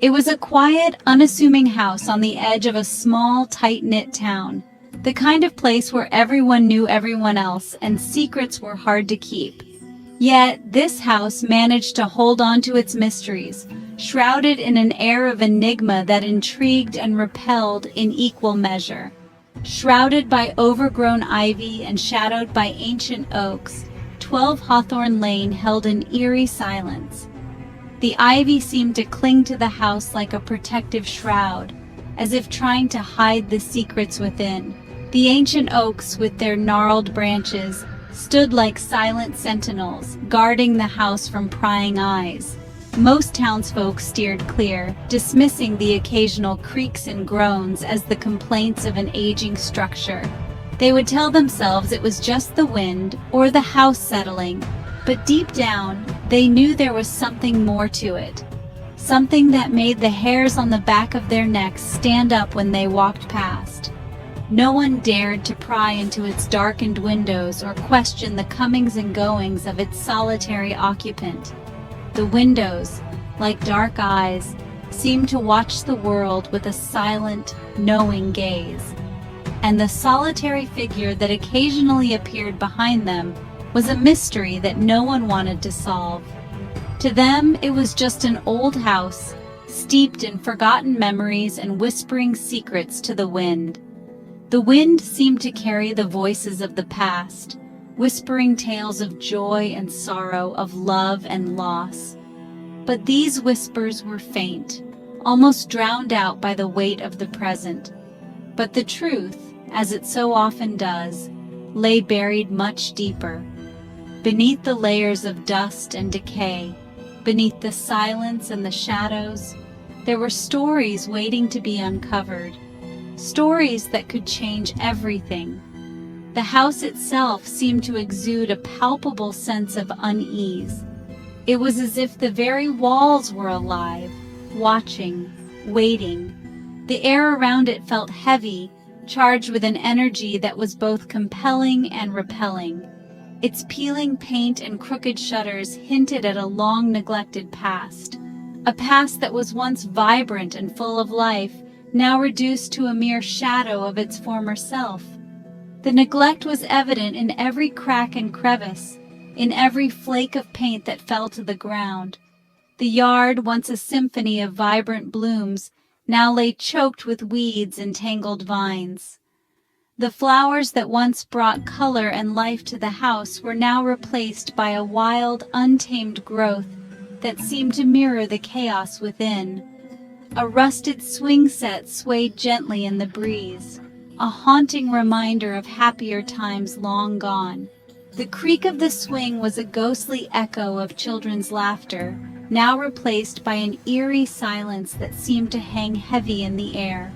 It was a quiet, unassuming house on the edge of a small, tight-knit town, the kind of place where everyone knew everyone else and secrets were hard to keep. Yet, this house managed to hold on to its mysteries, shrouded in an air of enigma that intrigued and repelled in equal measure. Shrouded by overgrown ivy and shadowed by ancient oaks, 12 Hawthorne Lane held an eerie silence. The ivy seemed to cling to the house like a protective shroud, as if trying to hide the secrets within. The ancient oaks, with their gnarled branches, stood like silent sentinels, guarding the house from prying eyes. Most townsfolk steered clear, dismissing the occasional creaks and groans as the complaints of an aging structure. They would tell themselves it was just the wind or the house settling, but deep down, they knew there was something more to it. Something that made the hairs on the back of their necks stand up when they walked past. No one dared to pry into its darkened windows or question the comings and goings of its solitary occupant. The windows, like dark eyes, seemed to watch the world with a silent, knowing gaze. And the solitary figure that occasionally appeared behind them was a mystery that no one wanted to solve. To them, it was just an old house, steeped in forgotten memories and whispering secrets to the wind. The wind seemed to carry the voices of the past, whispering tales of joy and sorrow, of love and loss. But these whispers were faint, almost drowned out by the weight of the present. But the truth, as it so often does, lay buried much deeper. Beneath the layers of dust and decay, beneath the silence and the shadows, there were stories waiting to be uncovered. Stories that could change everything. The house itself seemed to exude a palpable sense of unease. It was as if the very walls were alive, watching, waiting. The air around it felt heavy, charged with an energy that was both compelling and repelling. Its peeling paint and crooked shutters hinted at a long-neglected past. A past that was once vibrant and full of life, now reduced to a mere shadow of its former self. The neglect was evident in every crack and crevice, in every flake of paint that fell to the ground. The yard, once a symphony of vibrant blooms, now lay choked with weeds and tangled vines. The flowers that once brought color and life to the house were now replaced by a wild, untamed growth that seemed to mirror the chaos within. A rusted swing set swayed gently in the breeze, a haunting reminder of happier times long gone. The creak of the swing was a ghostly echo of children's laughter, now replaced by an eerie silence that seemed to hang heavy in the air.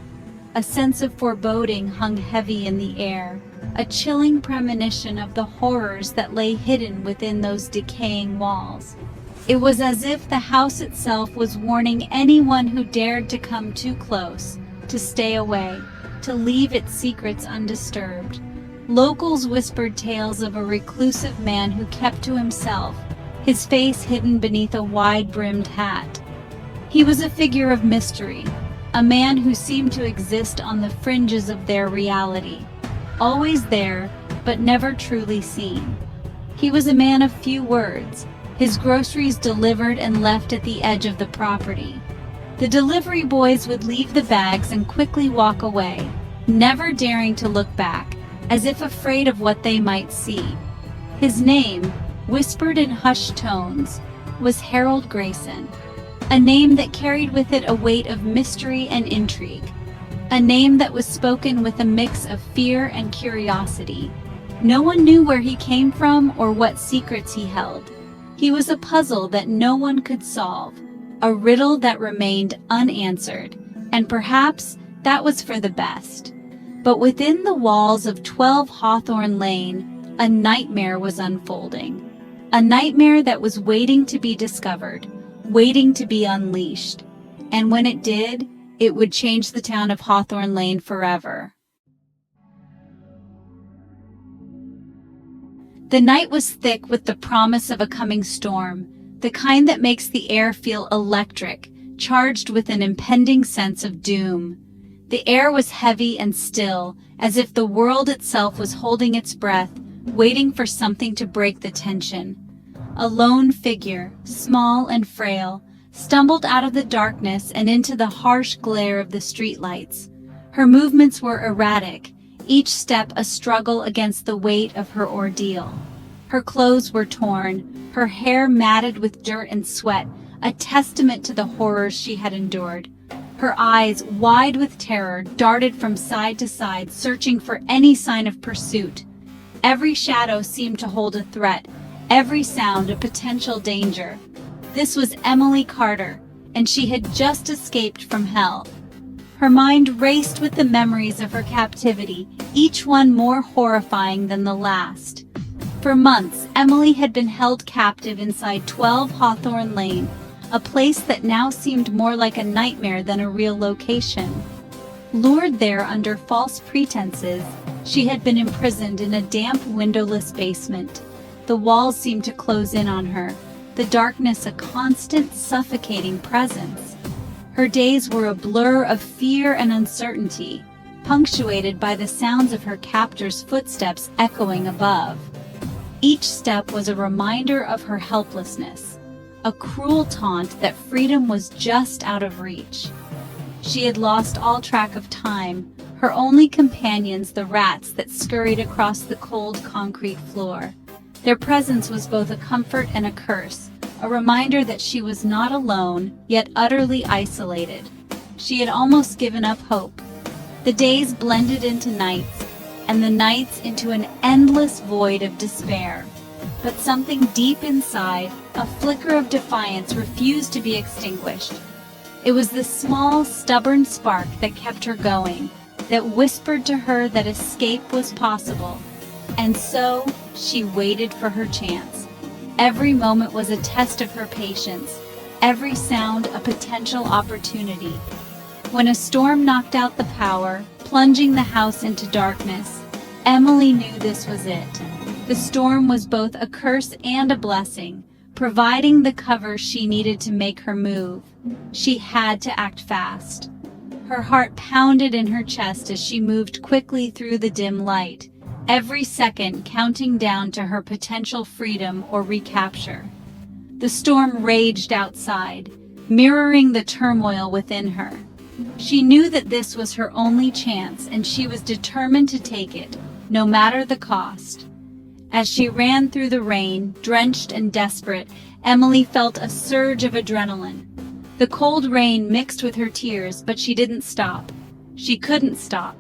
A sense of foreboding hung heavy in the air, a chilling premonition of the horrors that lay hidden within those decaying walls. It was as if the house itself was warning anyone who dared to come too close, to stay away, to leave its secrets undisturbed. Locals whispered tales of a reclusive man who kept to himself, his face hidden beneath a wide-brimmed hat. He was a figure of mystery, a man who seemed to exist on the fringes of their reality, always there, but never truly seen. He was a man of few words, his groceries delivered and left at the edge of the property. The delivery boys would leave the bags and quickly walk away, never daring to look back, as if afraid of what they might see. His name, whispered in hushed tones, was Harold Grayson, a name that carried with it a weight of mystery and intrigue, a name that was spoken with a mix of fear and curiosity. No one knew where he came from or what secrets he held. He was a puzzle that no one could solve, a riddle that remained unanswered, and perhaps that was for the best. But within the walls of 12 Hawthorne Lane, a nightmare was unfolding. A nightmare that was waiting to be discovered, waiting to be unleashed. And when it did, it would change the town of Hawthorne Lane forever. The night was thick with the promise of a coming storm, the kind that makes the air feel electric, charged with an impending sense of doom. The air was heavy and still, as if the world itself was holding its breath, waiting for something to break the tension. A lone figure, small and frail, stumbled out of the darkness and into the harsh glare of the streetlights. Her movements were erratic, each step a struggle against the weight of her ordeal. Her clothes were torn, her hair matted with dirt and sweat, a testament to the horrors she had endured. Her eyes, wide with terror, darted from side to side, searching for any sign of pursuit. Every shadow seemed to hold a threat, every sound a potential danger. This was Emily Carter, and she had just escaped from hell. Her mind raced with the memories of her captivity, each one more horrifying than the last. For months, Emily had been held captive inside 12 Hawthorne Lane, a place that now seemed more like a nightmare than a real location. Lured there under false pretenses, she had been imprisoned in a damp, windowless basement. The walls seemed to close in on her, the darkness a constant, suffocating presence. Her days were a blur of fear and uncertainty, punctuated by the sounds of her captor's footsteps echoing above. Each step was a reminder of her helplessness, a cruel taunt that freedom was just out of reach. She had lost all track of time, her only companions the rats that scurried across the cold concrete floor. Their presence was both a comfort and a curse, a reminder that she was not alone, yet utterly isolated. She had almost given up hope. The days blended into nights, and the nights into an endless void of despair. But something deep inside, a flicker of defiance, refused to be extinguished. It was the small, stubborn spark that kept her going, that whispered to her that escape was possible. And so, she waited for her chance. Every moment was a test of her patience, every sound a potential opportunity. When a storm knocked out the power, plunging the house into darkness, Emily knew this was it. The storm was both a curse and a blessing, providing the cover she needed to make her move. She had to act fast. Her heart pounded in her chest as she moved quickly through the dim light, every second counting down to her potential freedom or recapture. The storm raged outside, mirroring the turmoil within her. She knew that this was her only chance, and she was determined to take it, no matter the cost. As she ran through the rain, drenched and desperate, Emily felt a surge of adrenaline. The cold rain mixed with her tears, but she didn't stop. She couldn't stop.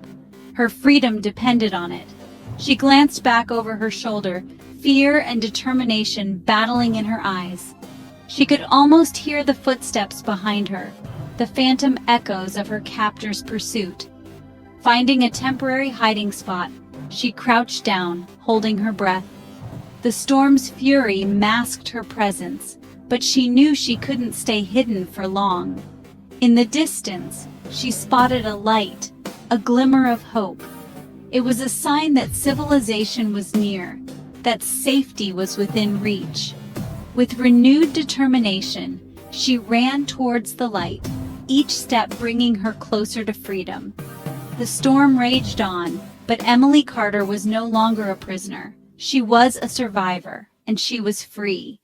Her freedom depended on it. She glanced back over her shoulder, fear and determination battling in her eyes. She could almost hear the footsteps behind her, the phantom echoes of her captor's pursuit. Finding a temporary hiding spot, she crouched down, holding her breath. The storm's fury masked her presence, but she knew she couldn't stay hidden for long. In the distance, she spotted a light, a glimmer of hope. It was a sign that civilization was near, that safety was within reach. With renewed determination, she ran towards the light, each step bringing her closer to freedom. The storm raged on, but Emily Carter was no longer a prisoner. She was a survivor, and she was free.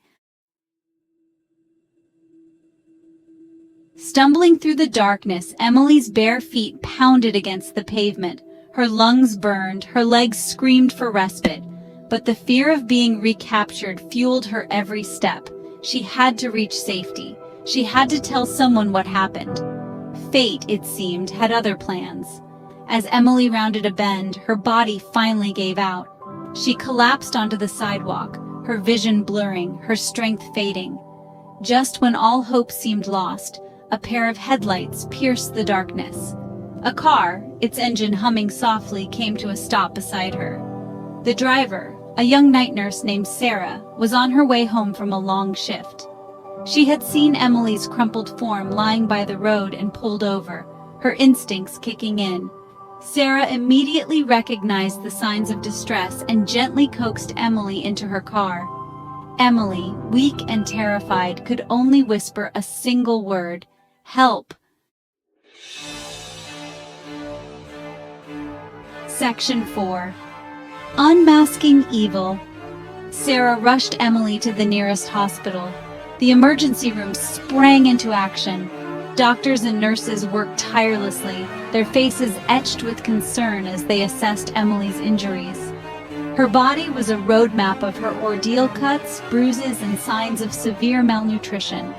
Stumbling through the darkness, Emily's bare feet pounded against the pavement. Her lungs burned, her legs screamed for respite. But the fear of being recaptured fueled her every step. She had to reach safety. She had to tell someone what happened. Fate, it seemed, had other plans. As Emily rounded a bend, her body finally gave out. She collapsed onto the sidewalk, her vision blurring, her strength fading. Just when all hope seemed lost, a pair of headlights pierced the darkness. A car, its engine humming softly, came to a stop beside her. The driver, a young night nurse named Sarah, was on her way home from a long shift. She had seen Emily's crumpled form lying by the road and pulled over, her instincts kicking in. Sarah immediately recognized the signs of distress and gently coaxed Emily into her car. Emily, weak and terrified, could only whisper a single word, Help! Section 4. Unmasking Evil. Sarah rushed Emily to the nearest hospital. The emergency room sprang into action. Doctors and nurses worked tirelessly, their faces etched with concern as they assessed Emily's injuries. Her body was a roadmap of her ordeal: cuts, bruises, and signs of severe malnutrition.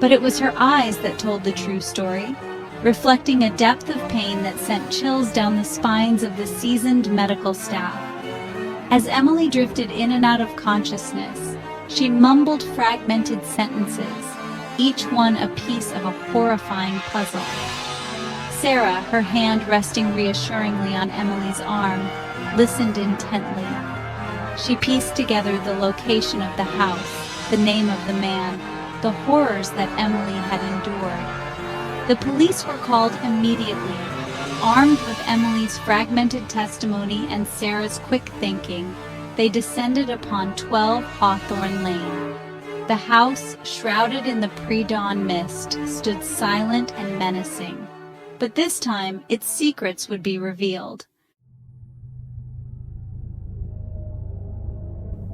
But it was her eyes that told the true story, reflecting a depth of pain that sent chills down the spines of the seasoned medical staff. As Emily drifted in and out of consciousness, she mumbled fragmented sentences, each one a piece of a horrifying puzzle. Sarah, her hand resting reassuringly on Emily's arm, listened intently. She pieced together the location of the house, the name of the man, the horrors that Emily had endured. The police were called immediately. Armed with Emily's fragmented testimony and Sarah's quick thinking, they descended upon 12 Hawthorne Lane. The house, shrouded in the pre-dawn mist, stood silent and menacing. But this time, its secrets would be revealed.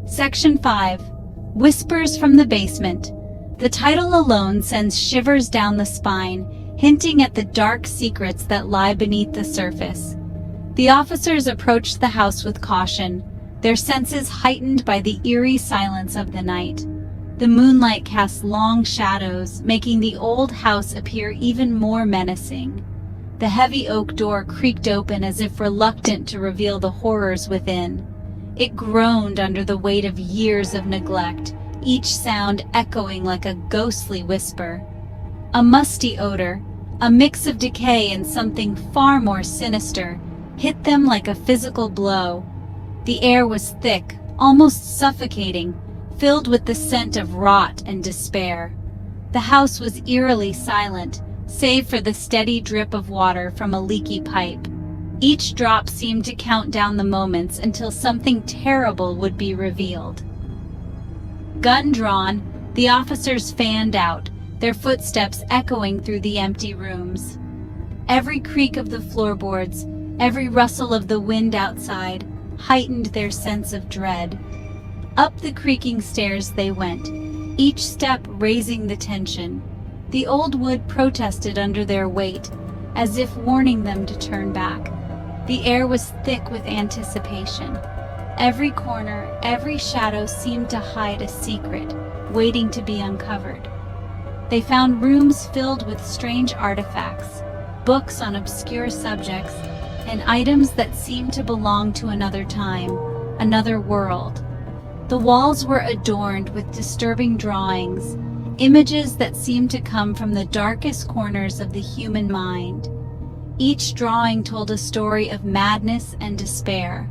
Section 5. Whispers from the Basement. The title alone sends shivers down the spine, hinting at the dark secrets that lie beneath the surface. The officers approached the house with caution, their senses heightened by the eerie silence of the night. The moonlight cast long shadows, making the old house appear even more menacing. The heavy oak door creaked open as if reluctant to reveal the horrors within. It groaned under the weight of years of neglect, each sound echoing like a ghostly whisper. A musty odor, a mix of decay and something far more sinister, hit them like a physical blow. The air was thick, almost suffocating, filled with the scent of rot and despair. The house was eerily silent, save for the steady drip of water from a leaky pipe. Each drop seemed to count down the moments until something terrible would be revealed. Gun drawn, the officers fanned out, their footsteps echoing through the empty rooms. Every creak of the floorboards, every rustle of the wind outside, heightened their sense of dread. Up the creaking stairs they went, each step raising the tension. The old wood protested under their weight, as if warning them to turn back. The air was thick with anticipation. Every corner, every shadow seemed to hide a secret, waiting to be uncovered. They found rooms filled with strange artifacts, books on obscure subjects, and items that seemed to belong to another time, another world. The walls were adorned with disturbing drawings, images that seemed to come from the darkest corners of the human mind. Each drawing told a story of madness and despair.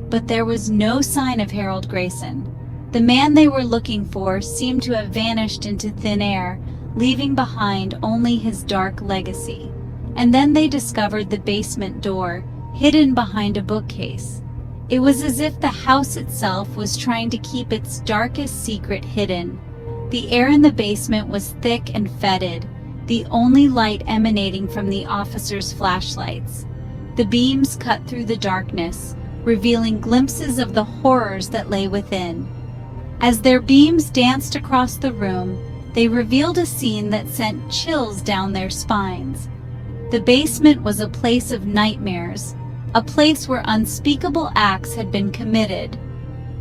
But there was no sign of Harold Grayson. The man they were looking for seemed to have vanished into thin air, leaving behind only his dark legacy. And then they discovered the basement door, hidden behind a bookcase. It was as if the house itself was trying to keep its darkest secret hidden. The air in the basement was thick and fetid, the only light emanating from the officers' flashlights. The beams cut through the darkness, revealing glimpses of the horrors that lay within. As their beams danced across the room, they revealed a scene that sent chills down their spines. The basement was a place of nightmares, a place where unspeakable acts had been committed.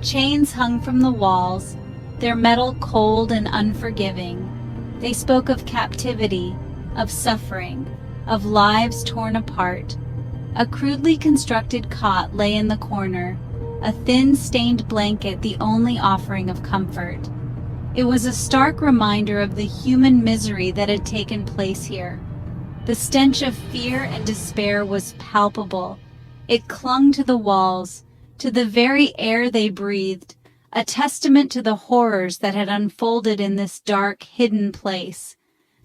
Chains hung from the walls, their metal cold and unforgiving. They spoke of captivity, of suffering, of lives torn apart. A crudely constructed cot lay in the corner, a thin stained blanket the only offering of comfort. It was a stark reminder of the human misery that had taken place here. The stench of fear and despair was palpable. It clung to the walls, to the very air they breathed, a testament to the horrors that had unfolded in this dark, hidden place.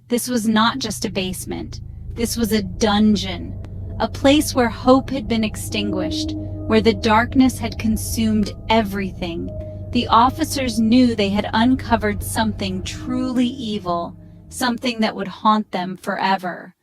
This was not just a basement. This was a dungeon, a place where hope had been extinguished, where the darkness had consumed everything. The officers knew they had uncovered something truly evil, something that would haunt them forever.